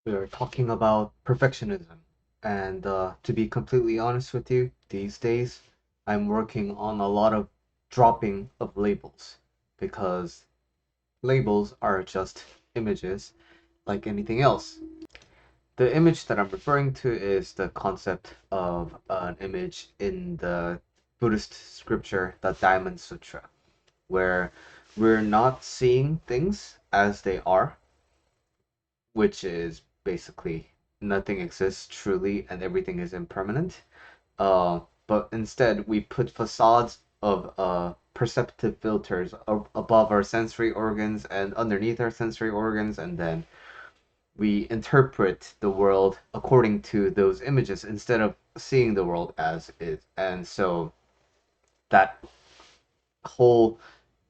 We are talking about perfectionism. And to be completely honest with you, these days I'm working on a lot of dropping of labels because labels are just images like anything else. The image that I'm referring to is the concept of an image in the Buddhist scripture, the Diamond Sutra, where we're not seeing things as they are, which is basically nothing exists truly and everything is impermanent. But instead, we put facades of perceptive filters above our sensory organs and underneath our sensory organs, and then we interpret the world according to those images instead of seeing the world as is. And so that whole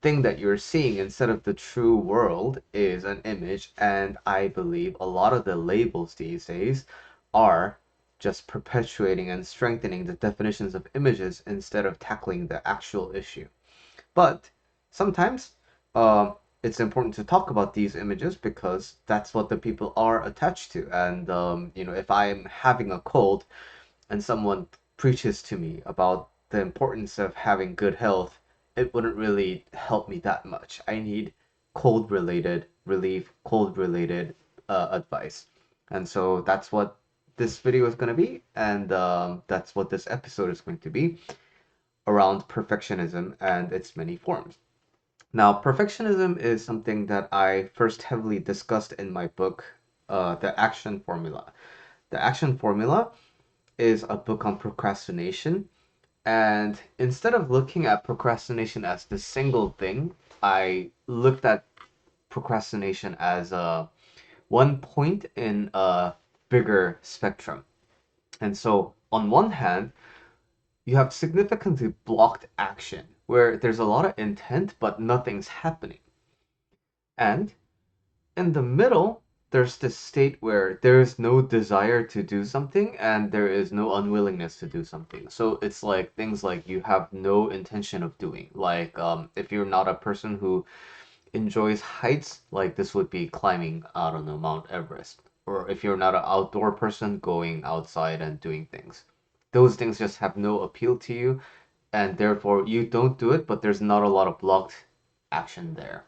thing that you're seeing instead of the true world is an image, and I believe a lot of the labels these days are just perpetuating and strengthening the definitions of images instead of tackling the actual issue. But sometimes it's important to talk about these images because that's what the people are attached to. And if I'm having a cold and someone preaches to me about the importance of having good health, it wouldn't really help me that much. I need cold related relief, cold related advice. And so that's what this video is going to be, and that's what this episode is going to be around perfectionism and its many forms. Now, perfectionism is something that I first heavily discussed in my book, The Action Formula. The Action Formula is a book on procrastination. And instead of looking at procrastination as the single thing, I looked at procrastination as one point in a bigger spectrum. And so, on one hand, you have significantly blocked action where there's a lot of intent, but nothing's happening. And in the middle, there's this state where there is no desire to do something and there is no unwillingness to do something. So it's like things like you have no intention of doing. Like if you're not a person who enjoys heights, like this would be climbing, I don't know, Mount Everest. Or if you're not an outdoor person, going outside and doing things. Those things just have no appeal to you, and therefore you don't do it, but there's not a lot of blocked action there.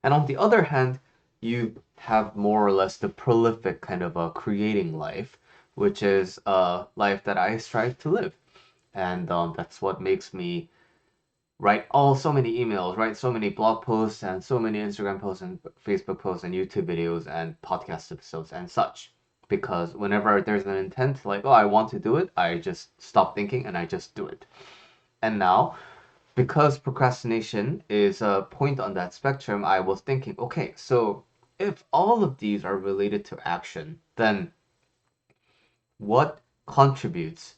And on the other hand, you have more or less the prolific kind of a creating life, which is a life that I strive to live. And that's what makes me write so many emails, write so many blog posts, and so many Instagram posts, and Facebook posts, and YouTube videos, and podcast episodes, and such. Because whenever there's an intent, like, oh, I want to do it, I just stop thinking and I just do it. And now because procrastination is a point on that spectrum, I was thinking, okay, so if all of these are related to action, then what contributes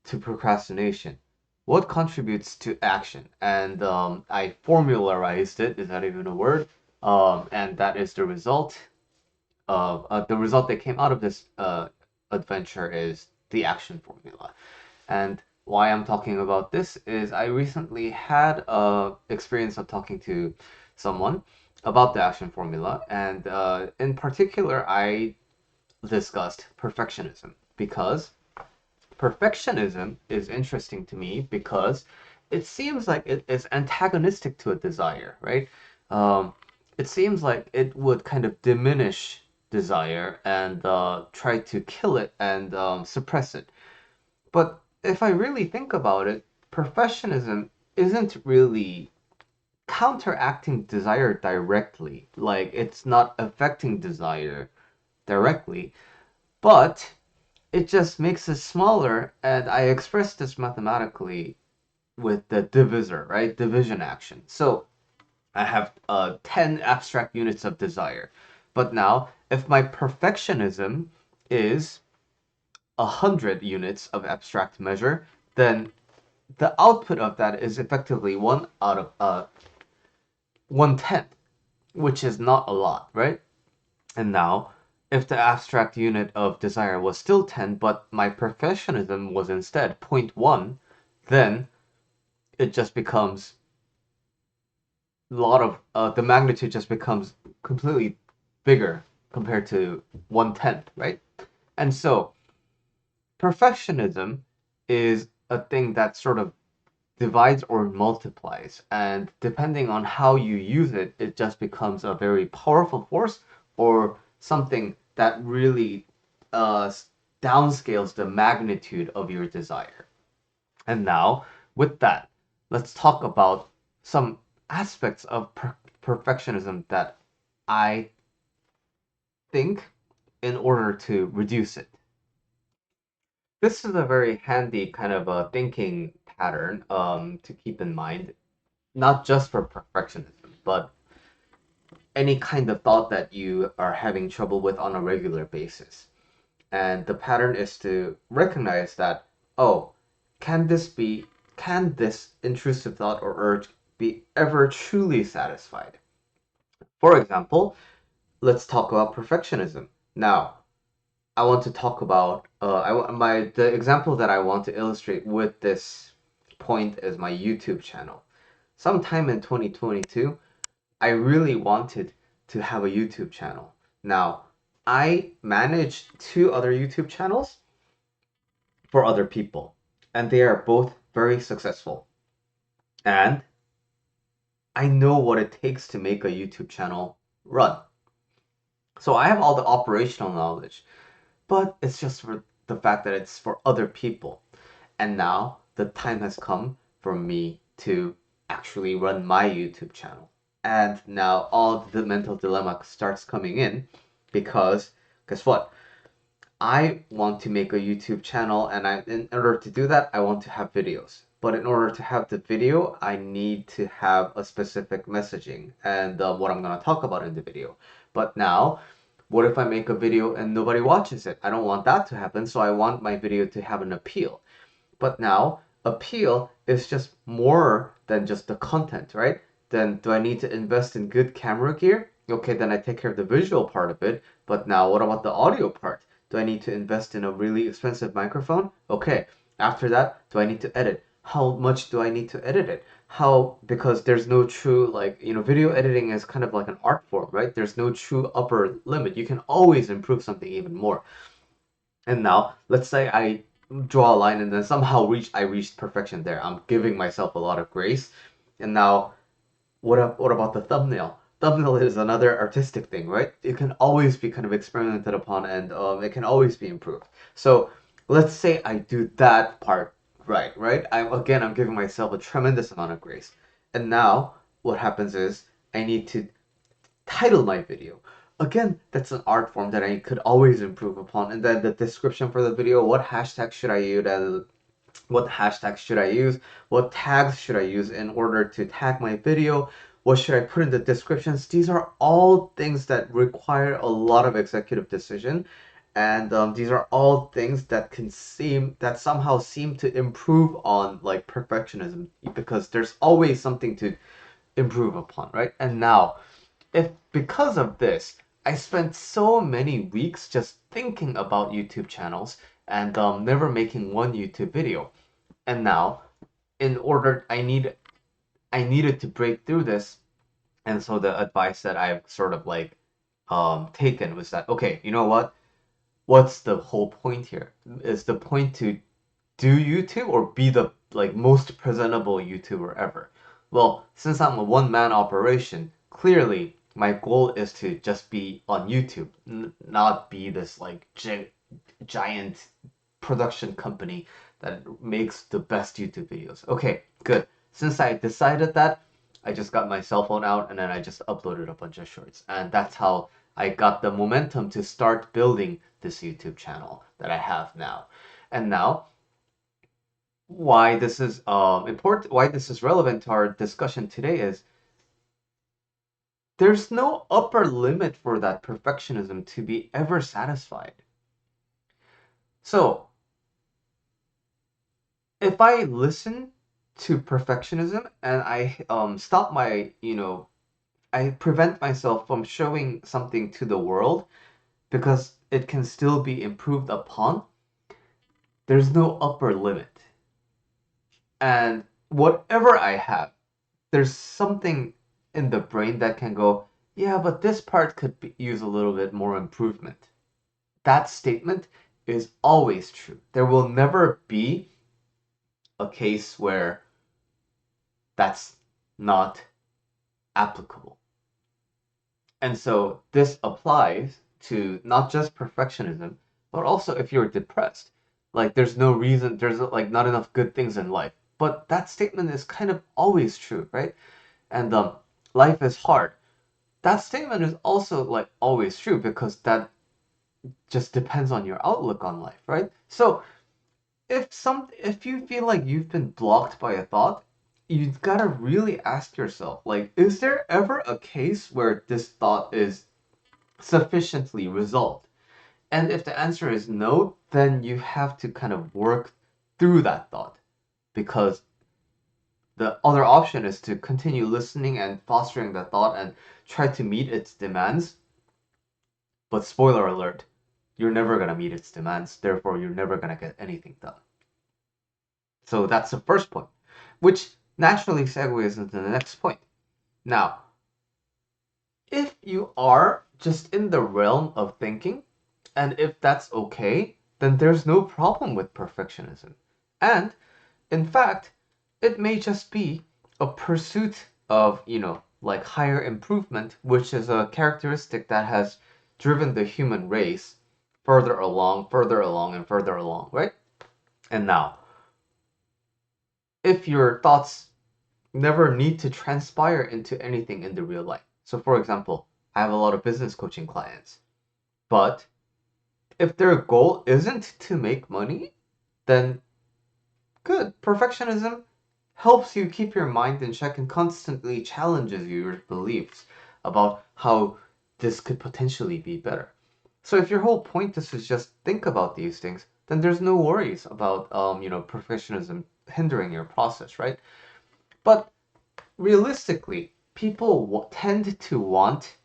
to procrastination? What contributes to action? And I formularized it. Is that even a word? And that is the result that came out of this adventure is the action formula. And why I'm talking about this is I recently had a experience of talking to someone about the action formula, and in particular, I discussed perfectionism because perfectionism is interesting to me because it seems like it is antagonistic to a desire, right? Um, it seems like it would kind of diminish desire and try to kill it and suppress it. But if I really think about it, perfectionism isn't really counteracting desire directly. Like, it's not affecting desire directly, but it just makes it smaller. And I express this mathematically with the divisor, right? Division action. So I have 10 abstract units of desire. But now, if my perfectionism is 100 units of abstract measure, then the output of that is effectively 1/10, which is not a lot, right? And now, if the abstract unit of desire was still 10, but my perfectionism was instead zero point 0.1, then it just becomes a lot of the magnitude just becomes completely bigger compared to 1/10, right? And so perfectionism is a thing that sort of divides or multiplies. And depending on how you use it, it just becomes a very powerful force or something that really uh, downscales the magnitude of your desire. And now, with that, let's talk about some aspects of perfectionism that I think in order to reduce it. This is a very handy kind of a thinking pattern to keep in mind, not just for perfectionism, but any kind of thought that you are having trouble with on a regular basis. And the pattern is to recognize that, oh, can this be, can this intrusive thought or urge be ever truly satisfied? For example, let's talk about perfectionism. Now, I want to talk about the example that I want to illustrate with this point is my YouTube channel. Sometime in 2022, I really wanted to have a YouTube channel. Now, I managed two other YouTube channels for other people, and they are both very successful. And I know what it takes to make a YouTube channel run. So I have all the operational knowledge, but it's just for the fact that it's for other people. And now the time has come for me to actually run my YouTube channel. And now all the mental dilemma starts coming in because guess what? I want to make a YouTube channel, and in order to do that, I want to have videos. But in order to have the video, I need to have a specific messaging and what I'm going to talk about in the video. But now, what if I make a video and nobody watches it? I don't want that to happen, so I want my video to have an appeal. But now, appeal is just more than just the content, right? Then do I need to invest in good camera gear? Okay, then I take care of the visual part of it. But now, what about the audio part? Do I need to invest in a really expensive microphone? Okay, after that, do I need to edit? How much do I need to edit it? How, because there's no true, like, video editing is kind of like an art form, right? There's no true upper limit. You can always improve something even more. And now, let's say I draw a line and then somehow I reached perfection there. I'm giving myself a lot of grace. And now, what about the thumbnail? Thumbnail is another artistic thing, right? It can always be kind of experimented upon and it can always be improved. So let's say I do that part right? I'm giving myself a tremendous amount of grace. And now what happens is I need to title my video. Again, that's an art form that I could always improve upon. And then the description for the video, what hashtag should I use, and what hashtags should I use, what tags should I use in order to tag my video, what should I put in the descriptions. These are all things that require a lot of executive decision. And these are all things that that somehow seem to improve on like perfectionism because there's always something to improve upon, right? And now, if because of this, I spent so many weeks just thinking about YouTube channels and never making one YouTube video. And now, in order, I needed to break through this, and so the advice that I've sort of like taken was that okay, you know what? What's the whole point here? Is the point to do YouTube or be the like most presentable YouTuber ever? Well, since I'm a one-man operation, clearly my goal is to just be on YouTube, not be this like giant production company that makes the best YouTube videos. Okay, good. Since I decided that, I just got my cell phone out and then I just uploaded a bunch of shorts. And that's how I got the momentum to start building this YouTube channel that I have now. And now, why this is important, why this is relevant to our discussion today is there's no upper limit for that perfectionism to be ever satisfied. So, if I listen to perfectionism and I stop my, I prevent myself from showing something to the world because it can still be improved upon, there's no upper limit. And whatever I have, there's something in the brain that can go, Yeah, but this part could use a little bit more improvement. That statement is always true. There will never be a case where that's not applicable. And so this applies to not just perfectionism, but also if you're depressed. Like there's no reason, there's like not enough good things in life. But that statement is kind of always true, right? And life is hard. That statement is also like always true because that just depends on your outlook on life, right? So if you feel like you've been blocked by a thought, you've got to really ask yourself, like, is there ever a case where this thought is sufficiently resolved? And if the answer is no, then you have to kind of work through that thought because the other option is to continue listening and fostering that thought and try to meet its demands. But spoiler alert, you're never going to meet its demands, therefore, you're never going to get anything done. So that's the first point, which naturally segues into the next point. Now, if you are just in the realm of thinking, and if that's okay, then there's no problem with perfectionism. And in fact, it may just be a pursuit of, like higher improvement, which is a characteristic that has driven the human race further along, and further along, right? And now, if your thoughts never need to transpire into anything in the real life. So, for example, I have a lot of business coaching clients, but if their goal isn't to make money, then good. Perfectionism helps you keep your mind in check and constantly challenges your beliefs about how this could potentially be better. So if your whole point is to just think about these things, then there's no worries about perfectionism hindering your process, right? But realistically, people tend to want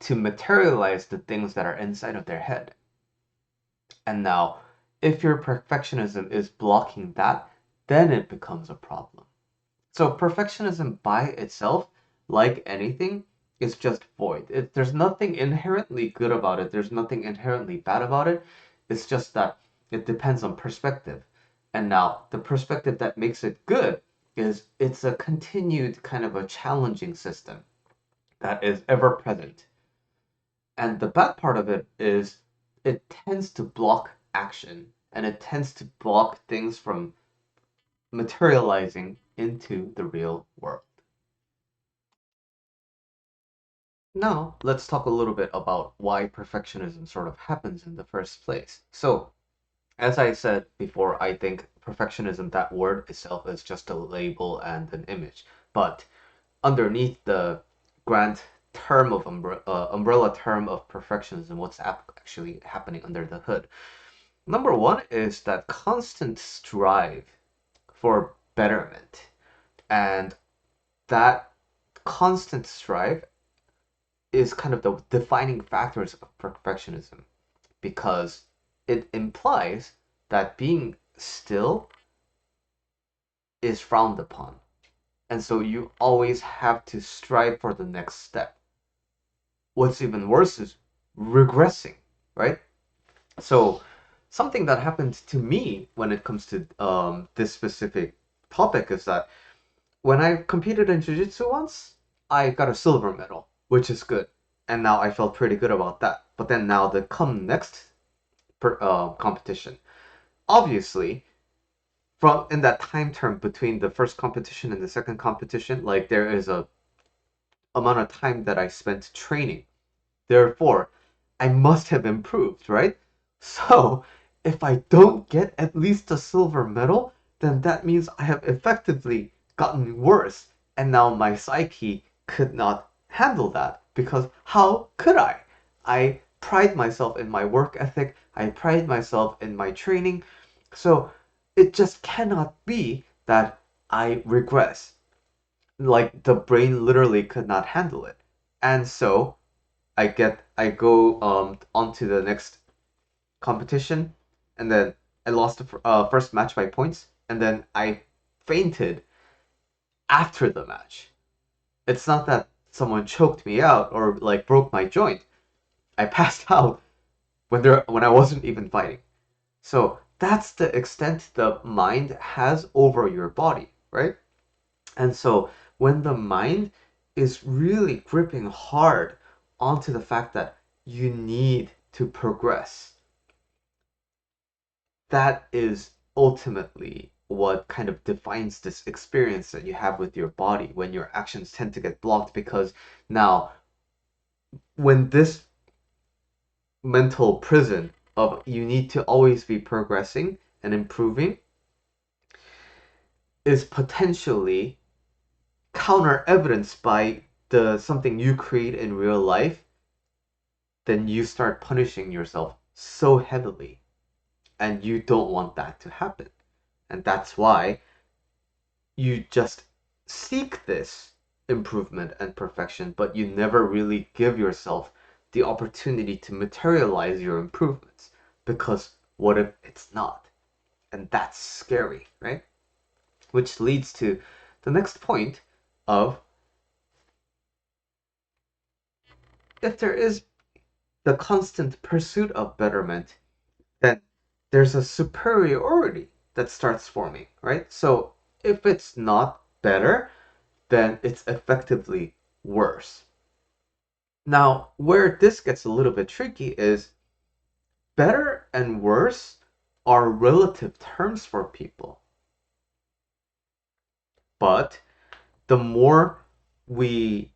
to materialize the things that are inside of their head. And now, if your perfectionism is blocking that, then it becomes a problem. So perfectionism by itself, like anything, is just void. There's nothing inherently good about it. There's nothing inherently bad about it. It's just that it depends on perspective. And now, the perspective that makes it good is it's a continued kind of a challenging system that is ever present. And the bad part of it is it tends to block action and it tends to block things from materializing into the real world. Now, let's talk a little bit about why perfectionism sort of happens in the first place. So, as I said before, I think perfectionism, that word itself, is just a label and an image. But underneath the grand term of umbrella term of perfectionism, what's actually happening under the hood? Number one is that constant strive for betterment. And that constant strive is kind of the defining factors of perfectionism because it implies that being still is frowned upon. And so you always have to strive for the next step. What's even worse is regressing, right? So something that happened to me when it comes to this specific topic is that when I competed in jiu-jitsu once, I got a silver medal, which is good. And now I felt pretty good about that. But then now the come next competition, obviously, from in that time term between the first competition and the second competition, like there is a amount of time that I spent training. Therefore, I must have improved, right? So, if I don't get at least a silver medal, then that means I have effectively gotten worse. And now my psyche could not handle that because how could I? I pride myself in my work ethic, I pride myself in my training. So, it just cannot be that I regress. Like the brain literally could not handle it. And so I go on to the next competition, and then I lost the first match by points, and then I fainted after the match. It's not that someone choked me out or like broke my joint, I passed out when I wasn't even fighting. So that's the extent the mind has over your body, right? And so when the mind is really gripping hard onto the fact that you need to progress, that is ultimately what kind of defines this experience that you have with your body when your actions tend to get blocked because now when this mental prison of you need to always be progressing and improving is potentially counter evidenced by the something you create in real life, then you start punishing yourself so heavily and you don't want that to happen. And that's why you just seek this improvement and perfection, but you never really give yourself the opportunity to materialize your improvements. Because what if it's not? And that's scary, right? Which leads to the next point of if there is the constant pursuit of betterment, then there's a superiority that starts forming, right? So if it's not better, then it's effectively worse. Now, where this gets a little bit tricky is better and worse are relative terms for people. But the more we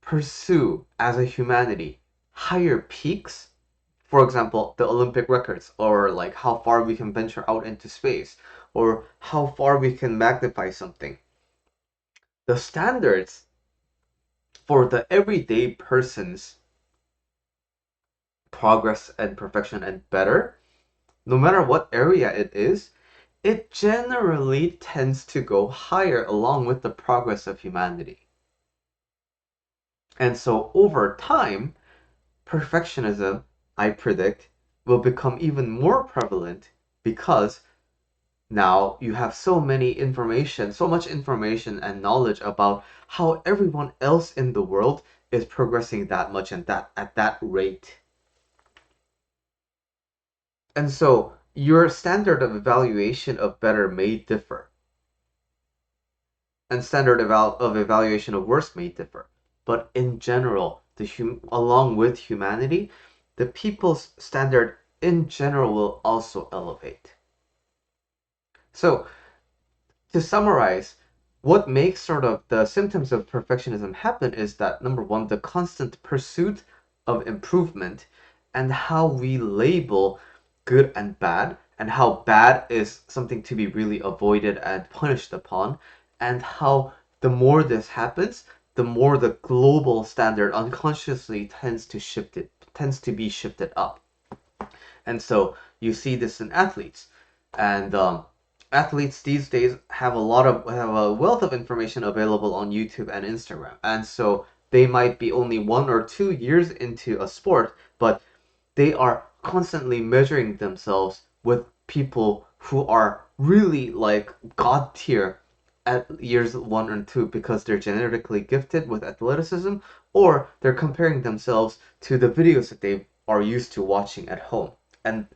pursue as a humanity higher peaks, for example, the Olympic records, or like how far we can venture out into space, or how far we can magnify something, the standards for the everyday person's progress and perfection and better, no matter what area it is, it generally tends to go higher along with the progress of humanity. And so over time, perfectionism, I predict, will become even more prevalent because now you have so many information, so much information and knowledge about how everyone else in the world is progressing that much and that at that rate. And so your standard of evaluation of better may differ, and standard of evaluation of worse may differ. But in general, along with humanity, the people's standard in general will also elevate. So to summarize, what makes sort of the symptoms of perfectionism happen is that number one, the constant pursuit of improvement and how we label good and bad, and how bad is something to be really avoided and punished upon, and how the more this happens, the more the global standard unconsciously tends to be shifted up. And so you see this in athletes, and athletes these days have a wealth of information available on YouTube and Instagram, and so they might be only 1 or 2 years into a sport, but they are constantly measuring themselves with people who are really like god tier at years 1 and 2 because they're genetically gifted with athleticism, or they're comparing themselves to the videos that they are used to watching at home. And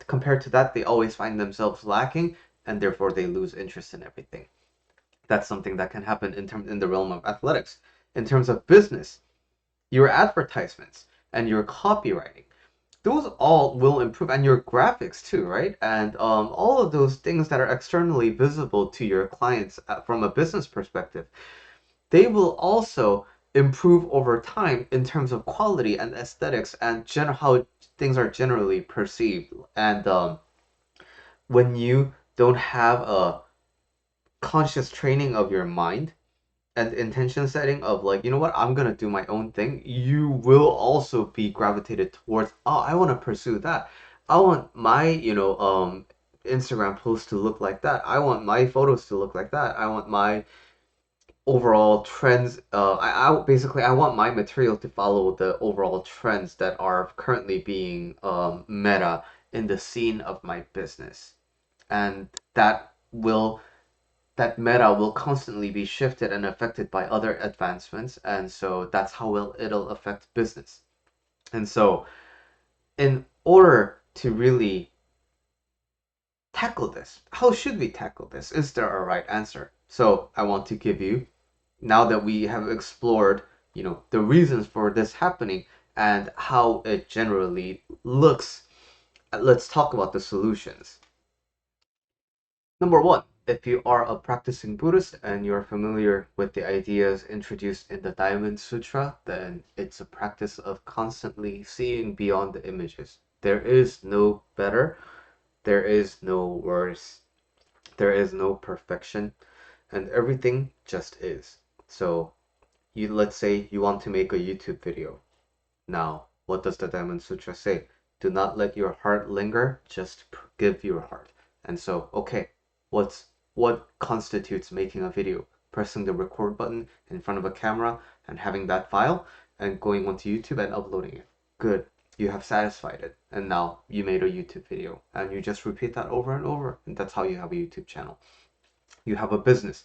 compared to that, they always find themselves lacking, and therefore they lose interest in everything. That's something that can happen in the realm of athletics. In terms of business, your advertisements and your copywriting, those all will improve, and your graphics too, right? And all of those things that are externally visible to your clients from a business perspective, they will also improve over time in terms of quality and aesthetics and how things are generally perceived. And when you don't have a conscious training of your mind and intention setting of like, you know what, I'm gonna do my own thing, you will also be gravitated towards, oh, I want to pursue that. I want my, Instagram post to look like that. I want my photos to look like that. I want my overall trends. I basically I want my material to follow the overall trends that are currently being meta in the scene of my business, and that will that meta will constantly be shifted and affected by other advancements, and so that's how it'll affect business. And so, in order to really tackle this, how should we tackle this? Is there a right answer? So, I want to give you, now that we have explored, the reasons for this happening and how it generally looks, let's talk about the solutions. Number one, if you are a practicing Buddhist and you're familiar with the ideas introduced in the Diamond Sutra, then it's a practice of constantly seeing beyond the images. There is no better, there is no worse, there is no perfection, and everything just is. So, let's say you want to make a YouTube video. Now, what does the Diamond Sutra say? Do not let your heart linger, just give your heart. And so, okay, what constitutes making a video? Pressing the record button in front of a camera and having that file and going onto YouTube and uploading it. Good. You have satisfied it. And now you made a YouTube video. And you just repeat that over and over. And that's how you have a YouTube channel. You have a business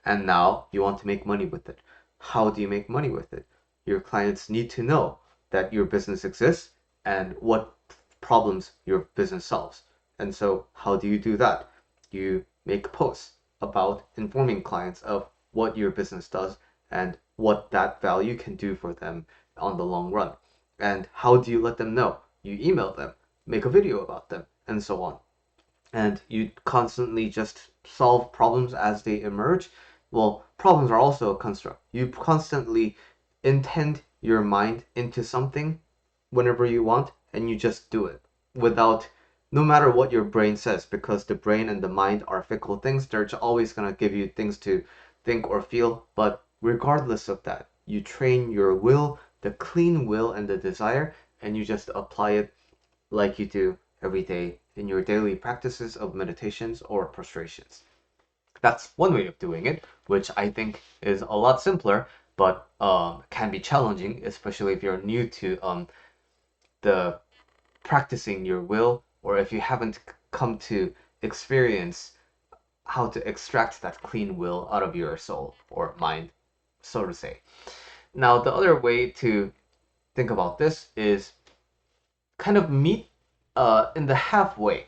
and now you want to make money with it. How do you make money with it? Your clients need to know that your business exists and what problems your business solves. And so, how do you do that? You make posts about informing clients of what your business does and what that value can do for them on the long run. And how do you let them know? You email them, make a video about them, and so on. And you constantly just solve problems as they emerge. Well, problems are also a construct. You constantly intend your mind into something whenever you want, and you just do it without, no matter what your brain says, because the brain and the mind are fickle things. They're always going to give you things to think or feel. But regardless of that, you train your will, the clean will and the desire, and you just apply it like you do every day in your daily practices of meditations or prostrations. That's one way of doing it, which I think is a lot simpler, but can be challenging, especially if you're new to the practicing your will, or if you haven't come to experience how to extract that clean will out of your soul or mind, so to say. Now, the other way to think about this is kind of meet in the halfway.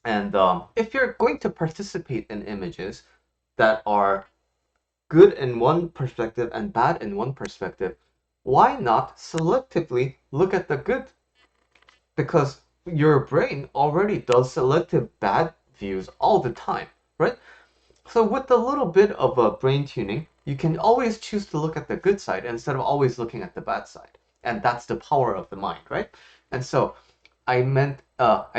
And if you're going to participate in images that are good in one perspective and bad in one perspective, why not selectively look at the good? Because your brain already does selective bad views all the time, right? So with a little bit of a brain tuning, you can always choose to look at the good side instead of always looking at the bad side. And that's the power of the mind, right? And so I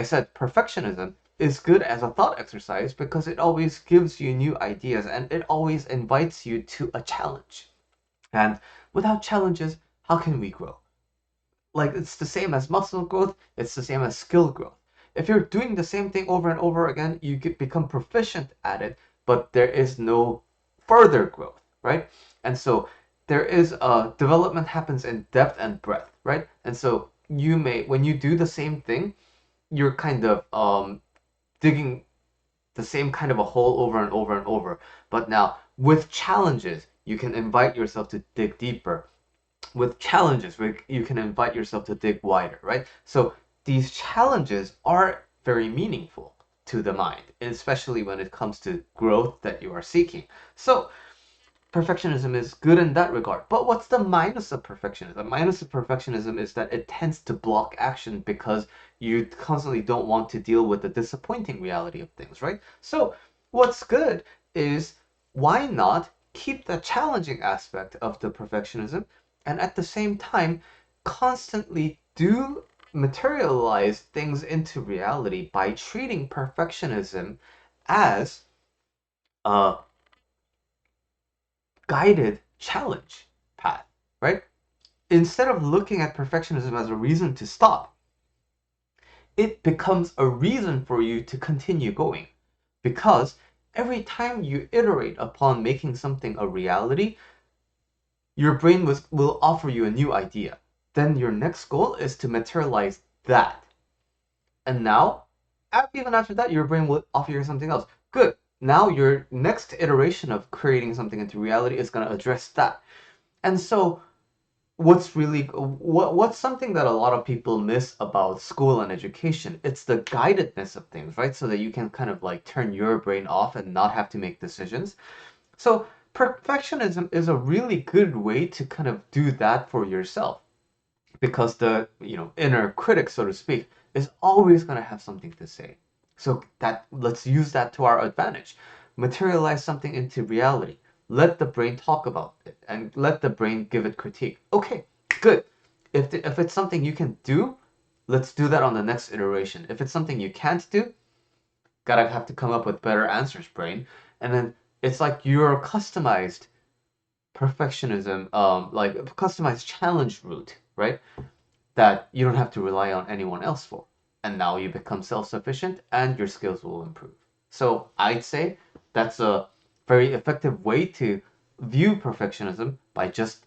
said perfectionism is good as a thought exercise because it always gives you new ideas and it always invites you to a challenge. And without challenges, how can we grow? Like, it's the same as muscle growth, it's the same as skill growth. If you're doing the same thing over and over again, you become proficient at it, but there is no further growth, right? And so there is development happens in depth and breadth, right? And so when you do the same thing, you're kind of digging the same kind of a hole over and over and over. But now with challenges, you can invite yourself to dig deeper. With challenges, you can invite yourself to dig wider, right? So these challenges are very meaningful to the mind, especially when it comes to growth that you are seeking. So perfectionism is good in that regard. But what's the minus of perfectionism? The minus of perfectionism is that it tends to block action because you constantly don't want to deal with the disappointing reality of things, right? So what's good is, why not keep the challenging aspect of the perfectionism and at the same time constantly do materialize things into reality by treating perfectionism as a guided challenge path, right? Instead of looking at perfectionism as a reason to stop, it becomes a reason for you to continue going. Because every time you iterate upon making something a reality, your brain will offer you a new idea. Then your next goal is to materialize that. And now, even after that, your brain will offer you something else. Good. now your next iteration of creating something into reality is going to address that. And so what's something that a lot of people miss about school and education? It's the guidedness of things, right? So that you can kind of like turn your brain off and not have to make decisions. So perfectionism is a really good way to kind of do that for yourself, because the inner critic, so to speak, is always going to have something to say. So that let's use that to our advantage. Materialize something into reality. Let the brain talk about it and let the brain give it critique. Okay, good. If it's something you can do, let's do that on the next iteration. If it's something you can't do, gotta have to come up with better answers, brain. And then it's like your customized perfectionism, like customized challenge route, right? That you don't have to rely on anyone else for. And now you become self sufficient and your skills will improve. So I'd say that's a very effective way to view perfectionism, by just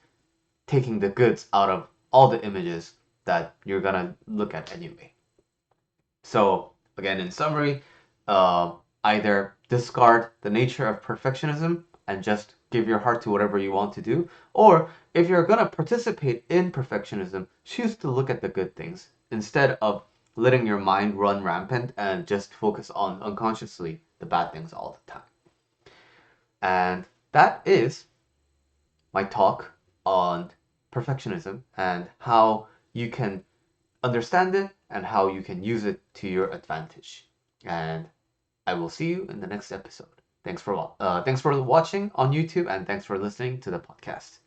taking the goods out of all the images that you're gonna look at anyway. So, again, in summary, either discard the nature of perfectionism and just give your heart to whatever you want to do, or if you're going to participate in perfectionism, choose to look at the good things instead of letting your mind run rampant and just focus on unconsciously the bad things all the time. And that is my talk on perfectionism and how you can understand it and how you can use it to your advantage. And I will see you in the next episode. Thanks for watching on YouTube, and thanks for listening to the podcast.